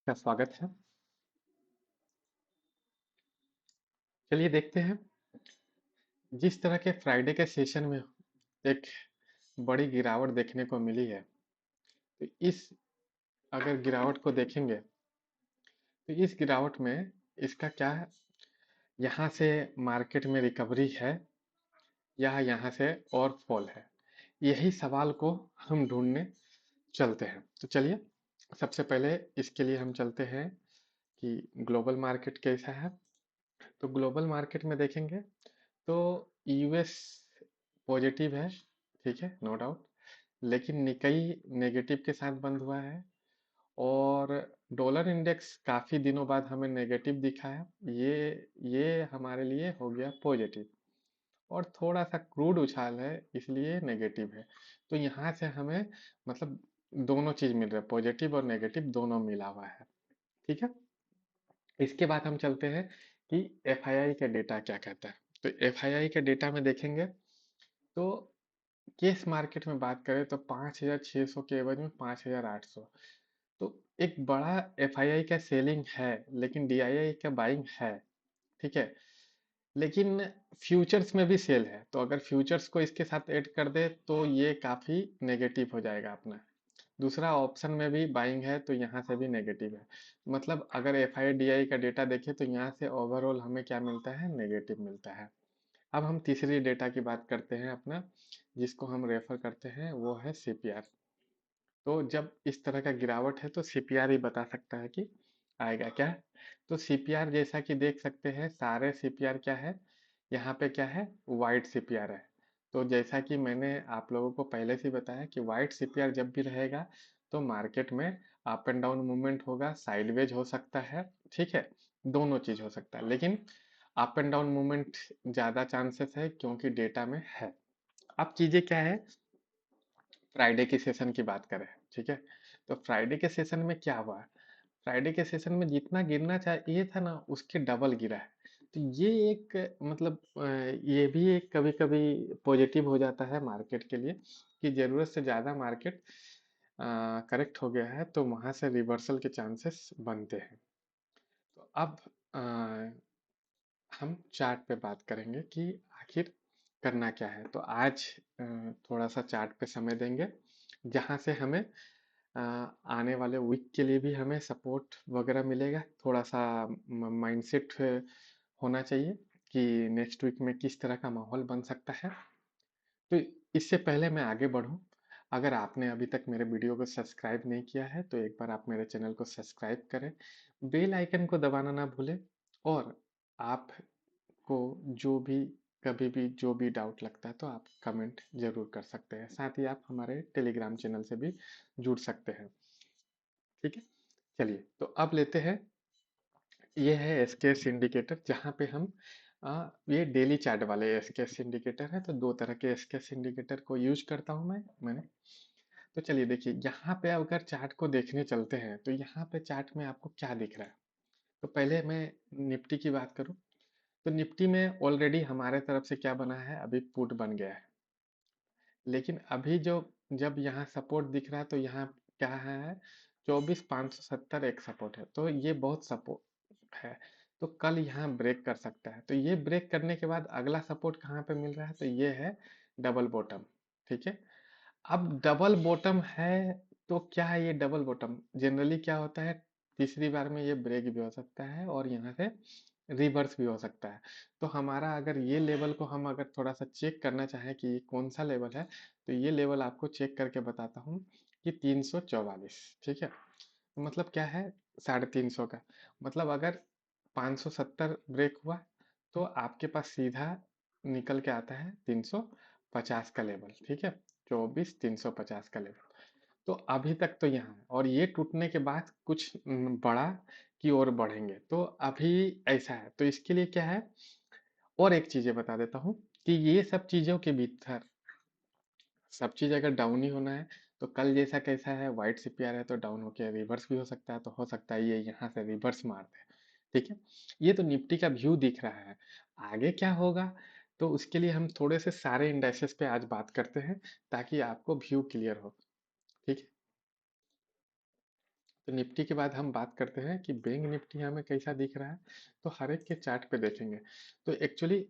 का स्वागत है। चलिए देखते हैं जिस तरह के फ्राइडे के सेशन में एक बड़ी गिरावट देखने को मिली है। तो इस अगर गिरावट को देखेंगे तो इस गिरावट में इसका क्या है, यहाँ से मार्केट में रिकवरी है या यहाँ से और फॉल है, यही सवाल को हम ढूंढने चलते हैं। तो चलिए सबसे पहले इसके लिए हम चलते हैं कि ग्लोबल मार्केट कैसा है। तो ग्लोबल मार्केट में देखेंगे तो यूएस पॉजिटिव है, ठीक है, नो डाउट। लेकिन निकई नेगेटिव के साथ बंद हुआ है और डॉलर इंडेक्स काफी दिनों बाद हमें नेगेटिव दिखा है। ये हमारे लिए हो गया पॉजिटिव और थोड़ा सा क्रूड उछाल है इसलिए नेगेटिव है। तो यहाँ से हमें मतलब दोनों चीज मिल रहा है, पॉजिटिव और नेगेटिव दोनों मिला हुआ है, ठीक है। इसके बाद हम चलते हैं कि एफआईआई का डेटा क्या कहता है। तो एफआईआई के डेटा में देखेंगे तो केस मार्केट में बात करें तो 5,600 के एवज में 5,800। तो एक बड़ा एफआईआई का सेलिंग है लेकिन डीआईआई का बाइंग है, ठीक है। लेकिन फ्यूचर्स में भी सेल है, तो अगर फ्यूचर्स को इसके साथ ऐड कर दे तो ये काफी नेगेटिव हो जाएगा अपना। दूसरा ऑप्शन में भी बाइंग है तो यहाँ से भी नेगेटिव है। मतलब अगर एफ आई डी आई का डेटा देखें तो यहाँ से ओवरऑल हमें क्या मिलता है, नेगेटिव मिलता है। अब हम तीसरी डेटा की बात करते हैं अपना, जिसको हम रेफर करते हैं, वो है सीपीआर। तो जब इस तरह का गिरावट है तो सीपीआर ही बता सकता है कि आएगा क्या। तो सीपीआर जैसा कि देख सकते हैं सारे सीपीआर क्या है, यहाँ पे क्या है, वाइट सीपीआर है। तो जैसा कि मैंने आप लोगों को पहले से ही बताया कि वाइट सीपीआर जब भी रहेगा तो मार्केट में अप एंड डाउन मूवमेंट होगा, साइडवेज हो सकता है, ठीक है, दोनों चीज हो सकता है। लेकिन अप एंड डाउन मूवमेंट ज्यादा चांसेस है क्योंकि डेटा में है। अब चीजें क्या है, फ्राइडे की सेशन की बात करें, ठीक है। तो फ्राइडे के सेशन में क्या हुआ, फ्राइडे के सेशन में जितना गिरना चाहिए था ना उसके डबल गिरा है। तो ये एक मतलब ये भी एक कभी कभी पॉजिटिव हो जाता है मार्केट के लिए कि जरूरत से ज्यादा मार्केट करेक्ट हो गया है तो वहां से रिवर्सल के चांसेस बनते हैं। तो अब अ, हम चार्ट पे बात करेंगे कि आखिर करना क्या है। तो आज थोड़ा सा चार्ट पे समय देंगे जहां से हमें आने वाले वीक के लिए भी हमें सपोर्ट वगैरह मिलेगा। थोड़ा सा माइंडसेट होना चाहिए कि नेक्स्ट वीक में किस तरह का माहौल बन सकता है। तो इससे पहले मैं आगे बढ़ूं, अगर आपने अभी तक मेरे वीडियो को सब्सक्राइब नहीं किया है तो एक बार आप मेरे चैनल को सब्सक्राइब करें, बेल आइकन को दबाना ना भूलें। और आपको जो भी कभी भी जो भी डाउट लगता है तो आप कमेंट जरूर कर सकते हैं। साथ ही आप हमारे टेलीग्राम चैनल से भी जुड़ सकते हैं, ठीक है। चलिए तो अब लेते हैं, ये है एसकेएस इंडिकेटर जहाँ पे हम ये डेली चार्ट वाले एसकेएस इंडिकेटर है। तो दो तरह के एसकेएस इंडिकेटर को यूज करता हूँ मैंने। तो चलिए देखिए यहाँ पे अगर चार्ट को देखने चलते हैं तो यहाँ पे चार्ट में आपको क्या दिख रहा है। तो पहले मैं निफ्टी की बात करूँ तो निफ्टी में ऑलरेडी हमारे तरफ से क्या बना है, अभी पुट बन गया है। लेकिन अभी जो जब यहाँ सपोर्ट दिख रहा है तो यहाँ क्या है, 24,570 एक सपोर्ट है, तो ये बहुत सपोर्ट है। तो कल यहाँ ब्रेक कर सकता है। तो ये ब्रेक करने के बाद अगला सपोर्ट कहाँ पे मिल रहा है, तो ये है डबल बॉटम, ठीक है। अब डबल बॉटम है तो क्या है, ये डबल बॉटम जनरली क्या होता है, तीसरी बार में ये ब्रेक भी हो सकता है और यहाँ से रिवर्स भी हो सकता है। तो हमारा अगर ये लेवल को हम अगर थोड़ा सा चेक करना चाहें कि ये कौन सा लेवल है, तो ये लेवल आपको चेक करके बताता हूँ कि 344, ठीक है। तो मतलब क्या है, 350 का मतलब अगर 570 ब्रेक हुआ तो आपके पास सीधा निकल के आता है 350 का लेवल, ठीक है, 24,350 का लेवल। तो अभी तक तो यहाँ है और ये टूटने के बाद कुछ बड़ा की ओर बढ़ेंगे। तो अभी ऐसा है, तो इसके लिए क्या है, और एक चीजें बता देता हूँ कि ये सब चीजों के भीतर सब चीज अगर डाउन ही होना है तो कल जैसा कैसा है, व्हाइट सीपीआर है तो डाउन होके रिवर्स भी हो सकता है। तो हो सकता है ये यहाँ से रिवर्स मार दे, ठीक है। ये तो निफ्टी का व्यू दिख रहा है। आगे क्या होगा तो उसके लिए हम थोड़े से सारे इंडाइसेस पे आज बात करते हैं ताकि आपको व्यू क्लियर हो, ठीक है। तो निफ्टी के बाद हम बात करते हैं कि बैंक निफ्टी हमें कैसा दिख रहा है। तो हर एक के चार्ट पे देखेंगे। तो एक्चुअली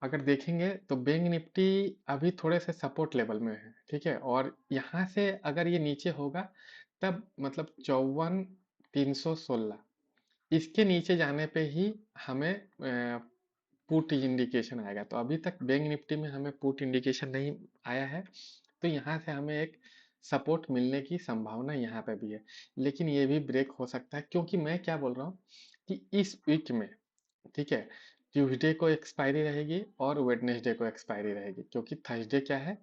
अगर देखेंगे तो बैंक निफ्टी अभी थोड़े से सपोर्ट लेवल में है, ठीक है। और यहाँ से अगर ये नीचे होगा तब मतलब 54,316 इसके नीचे जाने पे ही हमें पुट इंडिकेशन आएगा। तो अभी तक बैंक निफ्टी में हमें पुट इंडिकेशन नहीं आया है, तो यहाँ से हमें एक सपोर्ट मिलने की संभावना यहाँ पे भी है। लेकिन ये भी ब्रेक हो सकता है, क्योंकि मैं क्या बोल रहा हूँ कि इस वीक में, ठीक है, ट्यूसडे को एक्सपायरी रहेगी और वेडनेसडे को एक्सपायरी रहेगी, क्योंकि थर्सडे क्या है,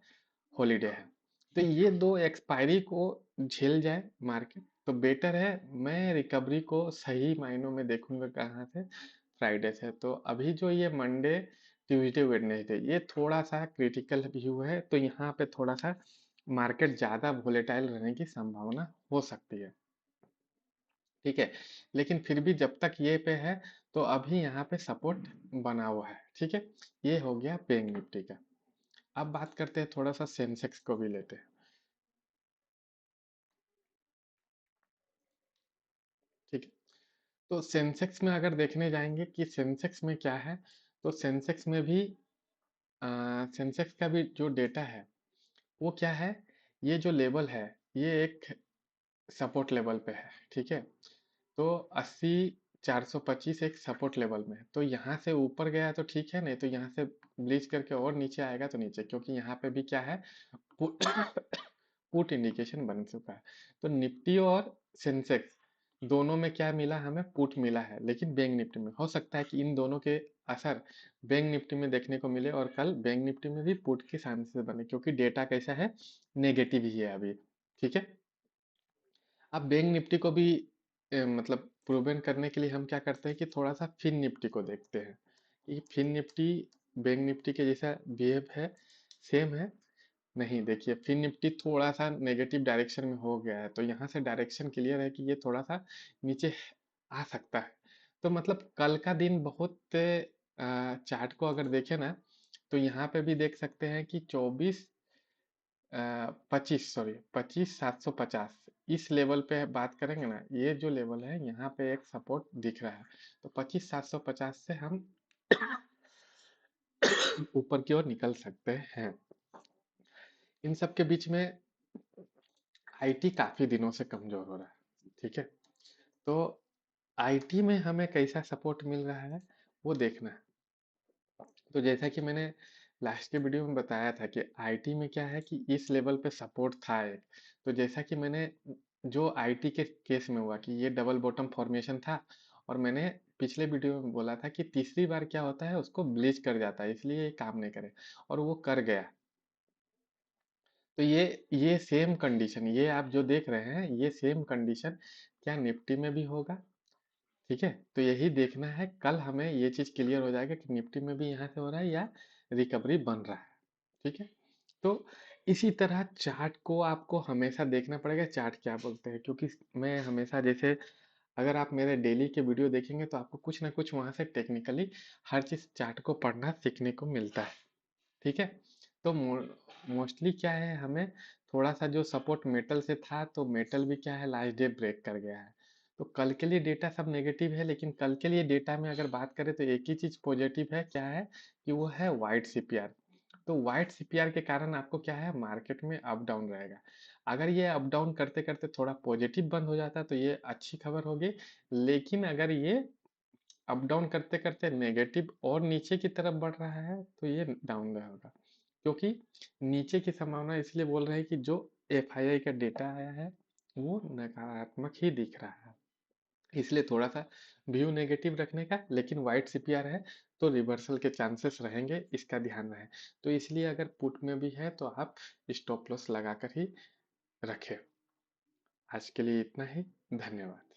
हॉलीडे है। तो ये दो एक्सपायरी को झेल जाए मार्केट तो बेटर है। मैं रिकवरी को सही मायनों में देखूंगा कहाँ से, फ्राइडे से। तो अभी जो ये मंडे ट्यूसडे वेडनेसडे ये थोड़ा सा क्रिटिकल व्यू है, तो यहाँ पे थोड़ा सा मार्केट ज़्यादा वोलेटाइल रहने की संभावना हो सकती है, ठीक है। लेकिन फिर भी जब तक ये पे है तो अभी यहाँ पे सपोर्ट बना हुआ है, ठीक है। ये हो गया बैंक निफ्टी का। अब बात करते हैं, थोड़ा सा सेंसेक्स को भी लेते हैं, ठीक है। तो सेंसेक्स में अगर देखने जाएंगे कि सेंसेक्स में क्या है, तो सेंसेक्स में भी सेंसेक्स का भी जो डेटा है वो क्या है, ये जो लेवल है ये एक सपोर्ट लेवल पे है, ठीक है। तो 80,425 एक सपोर्ट लेवल में है। तो यहाँ से ऊपर गया तो ठीक है, नहीं तो यहाँ से ब्लीच करके और नीचे आएगा तो नीचे, क्योंकि यहाँ पे भी क्या है, पुट पुट इंडिकेशन बन चुका है। तो निफ्टी और सेंसेक्स दोनों में क्या मिला, हमें पुट मिला है। लेकिन बैंक निफ्टी में हो सकता है कि इन दोनों के असर बैंक निफ्टी में देखने को मिले और कल बैंक निफ्टी में भी पुट के चांसेस बने, क्योंकि डेटा कैसा है, नेगेटिव ही है अभी, ठीक है। अब बैंक निफ्टी को भी मतलब प्रूवन करने के लिए हम क्या करते हैं कि थोड़ा सा फिन निफ्टी को देखते हैं कि फिन निफ्टी बैंक निफ्टी के जैसा बिहेव है, सेम है। नहीं, देखिए फिन निफ्टी थोड़ा सा नेगेटिव डायरेक्शन में हो गया है, तो यहाँ से डायरेक्शन क्लियर है कि ये थोड़ा सा नीचे आ सकता है। तो मतलब कल का दिन बहुत चार्ट को अगर देखें ना, तो यहाँ पे भी देख सकते हैं कि 25,750 इस लेवल पे बात करेंगे ना, ये जो लेवल है यहाँ पे एक सपोर्ट दिख रहा है। तो 25,750 से हम ऊपर की ओर निकल सकते हैं। इन सब के बीच में आईटी काफी दिनों से कमजोर हो रहा है, ठीक है। तो आईटी में हमें कैसा सपोर्ट मिल रहा है वो देखना है। तो जैसा कि मैंने लास्ट के वीडियो में बताया था कि आईटी में क्या है कि इस लेवल पे सपोर्ट था एक। तो जैसा कि मैंने जो आईटी के केस में हुआ कि ये डबल बॉटम फॉर्मेशन था, और मैंने पिछले वीडियो में बोला था कि तीसरी बार क्या होता है, उसको ब्लीच कर जाता है, इसलिए ये काम नहीं करे, और वो कर गया। तो ये सेम कंडीशन, ये आप जो देख रहे हैं ये सेम कंडीशन क्या निफ्टी में भी होगा, ठीक है। तो यही देखना है, कल हमें ये चीज क्लियर हो जाएगा कि निफ्टी में भी यहाँ से हो रहा है या रिकवरी बन रहा है, ठीक है। तो इसी तरह चार्ट को आपको हमेशा देखना पड़ेगा, चार्ट क्या बोलते हैं, क्योंकि मैं हमेशा जैसे अगर आप मेरे डेली के वीडियो देखेंगे तो आपको कुछ ना कुछ वहां से टेक्निकली हर चीज चार्ट को पढ़ना सीखने को मिलता है, ठीक है। तो मोस्टली क्या है, हमें थोड़ा सा जो सपोर्ट मेटल से था, तो मेटल भी क्या है लास्ट डे ब्रेक कर गया है। तो कल के लिए डेटा सब नेगेटिव है, लेकिन कल के लिए डेटा में अगर बात करें तो एक ही चीज पॉजिटिव है, क्या है कि वो है वाइट सीपीआर। तो वाइट सीपीआर के कारण आपको क्या है, मार्केट में अप डाउन रहेगा। अगर ये अप डाउन करते करते थोड़ा पॉजिटिव बंद हो जाता तो ये अच्छी खबर होगी। लेकिन अगर ये अप डाउन करते करते नेगेटिव और नीचे की तरफ बढ़ रहा है तो ये डाउन रहेगा, क्योंकि नीचे की संभावना इसलिए बोल रहे हैं कि जो एफआईआई का डेटा आया है वो नकारात्मक ही दिख रहा है, इसलिए थोड़ा सा व्यू नेगेटिव रखने का। लेकिन वाइट सीपीआर है तो रिवर्सल के चांसेस रहेंगे, इसका ध्यान रहे। तो इसलिए अगर पुट में भी है तो आप स्टॉप लॉस लगाकर ही रखें। आज के लिए इतना ही, धन्यवाद।